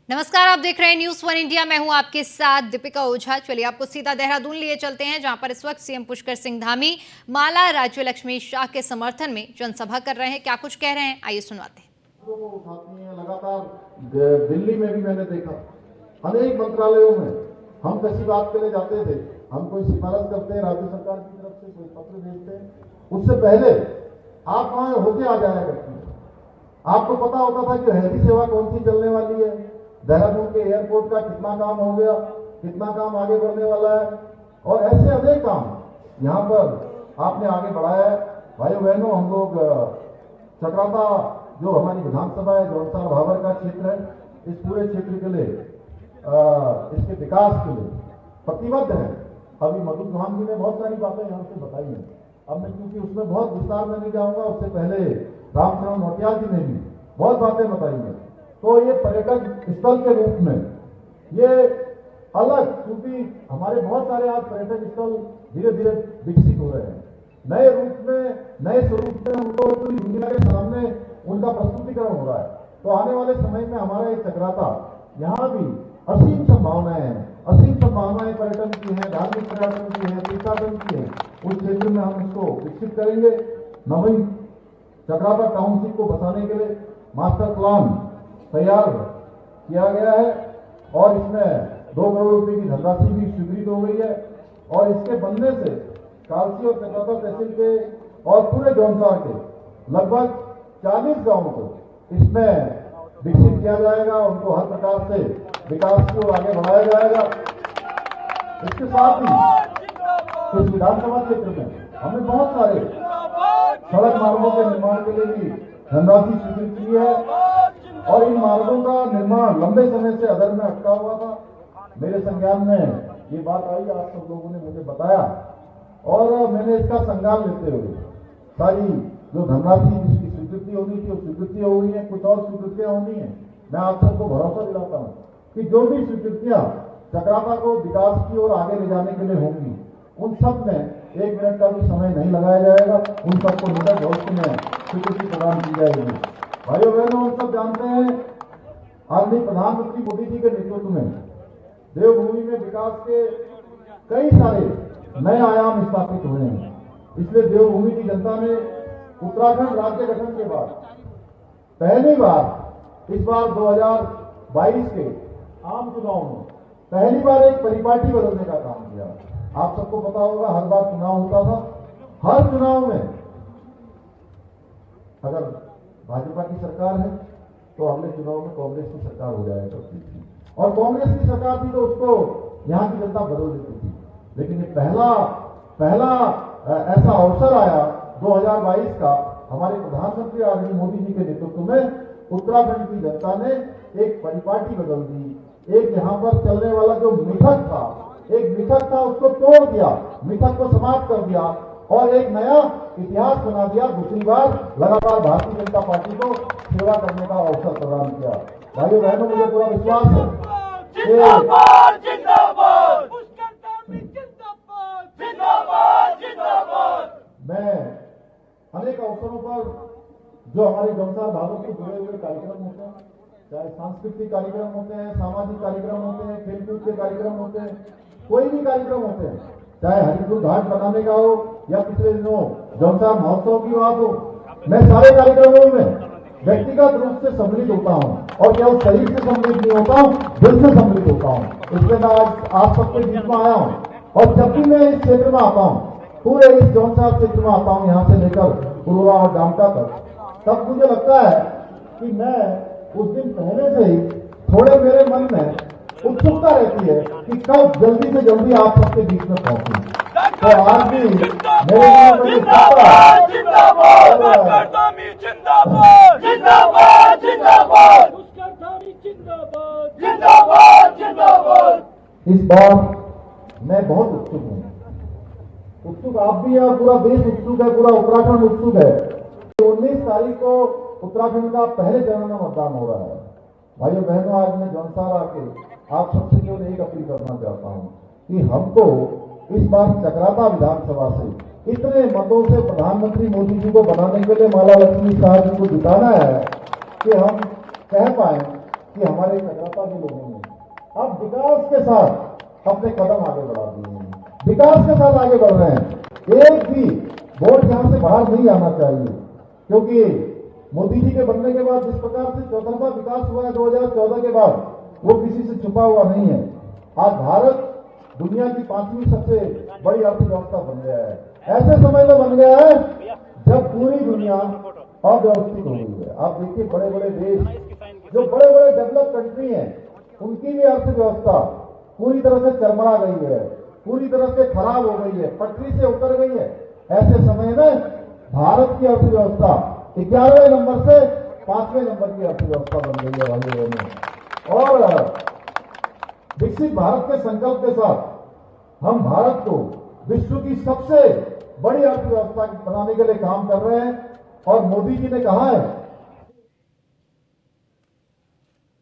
नमस्कार, आप देख रहे हैं न्यूज़ वन इंडिया। मैं हूं आपके साथ दीपिका ओझा। चलिए आपको सीधा देहरादून लिए चलते हैं, जहां पर इस वक्त सीएम पुष्कर सिंह धामी माला राज्य लक्ष्मी शाह के समर्थन में जनसभा कर रहे हैं। क्या कुछ कह रहे हैं, आइए सुनवाते हैं। उठाती हैं लगातार। दिल्ली में भी मैंने देखा, अनेक मंत्रालयों में हम किसी बात के लिए जाते थे, हम कोई सिफारिश करते हैं राज्य सरकार की तरफ से, कोई पत्र भेजते हैं, उससे पहले आप वहां होके आ जाया करते हैं। आपको पता होता था कि हेली सेवा कौन सी चलने वाली है, देहरादून के एयरपोर्ट का कितना काम हो गया, कितना काम आगे बढ़ने वाला है, और ऐसे अनेक काम यहाँ पर आपने आगे बढ़ाया है। भाइयों बहनों, हम लोग चक्राता जो हमारी विधानसभा है, जौनसार भावर का क्षेत्र है, इस पूरे क्षेत्र के लिए इसके विकास के लिए प्रतिबद्ध है। अभी मधु चौहान जी ने बहुत सारी बातें यहाँ से बताई हैं, अब मैं क्योंकि उसमें बहुत विस्तार में नहीं जाऊंगा। उससे पहले रामचरण नौटियाल जी ने भी बहुत बातें बताई हैं। तो ये पर्यटक स्थल के रूप में ये अलग, क्योंकि हमारे बहुत सारे आज पर्यटक स्थल धीरे धीरे विकसित हो रहे हैं, नए रूप में, नए स्वरूप में उनको पूरी दुनिया के सामने उनका प्रस्तुतिकरण हो रहा है। तो आने वाले समय में हमारा एक चक्राता, यहाँ भी असीम संभावनाएं हैं, असीम संभावनाएं पर्यटन की हैं, धार्मिक पर्यटन की हैं, तीर्थाटन की हैं। उस क्षेत्र में हम इसको विकसित करेंगे। नवीन चक्राता टाउनशिप को बसाने के लिए मास्टर प्लान तैयार किया गया है और इसमें 2 करोड़ रुपए की धनराशि भी स्वीकृत हो गई है। और इसके बनने से कालसी और चक्राता तहसील के और पूरे जौनसार के लगभग 40 गांवों को इसमें विकसित किया जाएगा, उनको हर प्रकार से विकास की ओर आगे बढ़ाया जाएगा। इसके साथ ही इस विधानसभा क्षेत्र में हमने बहुत सारे सड़क मार्गों के निर्माण के लिए भी धनराशि स्वीकृत की है और इन मार्गों का निर्माण लंबे समय से अधर में अटका हुआ था। मेरे संज्ञान में ये बात आई, आप सब लोगों ने मुझे बताया और मैंने इसका संज्ञान लेते हुए सारी जो धनराशि जिसकी स्वीकृति होनी थी वो स्वीकृति हो गई है, कुछ और स्वीकृतियां होनी है। मैं आप सबको भरोसा दिलाता हूँ कि जो भी स्वीकृतियां चक्राता को विकास की ओर आगे ले जाने के लिए होंगी, उन सब में 1 मिनट का भी समय नहीं लगाया जाएगा, उन सबको निकट भविष्य में स्वीकृति प्रदान की जाएगी। भाइयों बहनों, हम सब जानते हैं आदरणीय प्रधानमंत्री मोदी जी के नेतृत्व में देवभूमि में विकास के कई सारे नए आयाम स्थापित हुए हैं। इसलिए देवभूमि की जनता ने उत्तराखंड राज्य गठन के बाद पहली बार इस बार 2022 के आम चुनाव में पहली बार एक परिपाटी बदलने का काम किया। आप सबको पता होगा, हर बार चुनाव होता था, हर चुनाव में अगर भाजपा की सरकार है तो अगले चुनाव में कांग्रेस की सरकार हो जाया करती थी, और कांग्रेस की सरकार थी तो उसको यहाँ की जनता बदल देती थी। लेकिन ये पहला ऐसा अवसर आया 2022 का, हमारे प्रधानमंत्री आदरणीय मोदी जी के नेतृत्व में उत्तराखंड की जनता ने एक परिपाटी बदल दी। एक यहाँ पर चलने वाला जो मिथक था उसको तोड़ दिया, मिथक को समाप्त कर दिया और एक नया इतिहास बना दिया। दूसरी बार लगातार भारतीय जनता पार्टी को सेवा करने का अवसर प्रदान किया। भाइयों बहनों, मुझे पूरा विश्वास है जिंदाबाद जिंदाबाद जिंदाबाद जिंदाबाद। मैं अनेक अवसरों पर जो हमारे जौनसार भागों से जुड़े हुए कार्यक्रम होते हैं, चाहे सांस्कृतिक कार्यक्रम होते हैं, सामाजिक कार्यक्रम होते हैं, खेलकूद के कार्यक्रम होते हैं, कोई भी कार्यक्रम होते हैं, चाहे हरिपुर घाट बनाने का हो या पिछले दिनों जौनसार महोत्सव की बात हो, मैं सारे कार्यक्रमों में व्यक्तिगत रूप से सम्मिलित होता हूं और केवल शरीर से सम्मिलित नहीं होता हूं, दिल से सम्मिलित होता हूं। इसलिए मैं आज आप सबके बीच में आया हूं और जब भी मैं इस क्षेत्र में आता हूं, पूरे इस जौनसार क्षेत्र में आता हूं, यहां से लेकर पुरुआ और डामटा तक, तब मुझे लगता है कि मैं उस दिन पहले से ही थोड़े मेरे मन में उत्सुकता रहती है कि कब जल्दी से जल्दी आप सबके बीच में पहुंचूं। तो आज भी मेरे जिंदाबाद जिंदाबाद जिंदाबाद जिंदाबाद जिंदाबाद जिंदाबाद। इस बार मैं बहुत उत्सुक हूँ, उत्सुक आप भी हैं और पूरा देश उत्सुक है, पूरा उत्तराखंड उत्सुक है। 19 तारीख को उत्तराखंड का पहले चरण में मतदान हो रहा है। भाइयों बहनों, आज मैं जौनसार आके आप सबसे केवल एक अपील करना चाहता हूँ कि हमको इस बार चक्राता विधानसभा से इतने मतों से प्रधानमंत्री मोदी जी को बनाने के लिए माला लक्ष्मी शाह जी को जिताना है कि हम कह पाए कि हमारे कलकत्ता के लोगों ने अब विकास के साथ अपने कदम आगे बढ़ा दिए हैं, विकास के साथ आगे बढ़ रहे हैं। एक भी वोट यहां से बाहर नहीं आना चाहिए, क्योंकि मोदी जी के बनने के बाद जिस प्रकार से चौतरफा विकास हुआ है 2014 के बाद, वो किसी से छुपा हुआ नहीं है। आज भारत दुनिया की 5वीं सबसे बड़ी अर्थव्यवस्था बन गया है। ऐसे समय में बन गया है जब पूरी दुनिया अव्यवस्थित हो गई है। आप देखिए बड़े बड़े देश, जो बड़े बड़े डेवलप कंट्री हैं, उनकी भी अर्थव्यवस्था पूरी तरह से चरमरा गई है, पूरी तरह से खराब हो गई है, पटरी से उतर गई है। ऐसे समय में भारत की अर्थव्यवस्था 11वें नंबर से 5वें नंबर की अर्थव्यवस्था बन गई है भाइयों बहनों। और विकसित भारत के संकल्प के साथ हम भारत को विश्व की सबसे बड़ी अर्थव्यवस्था बनाने के लिए काम कर रहे हैं। और मोदी जी ने कहा है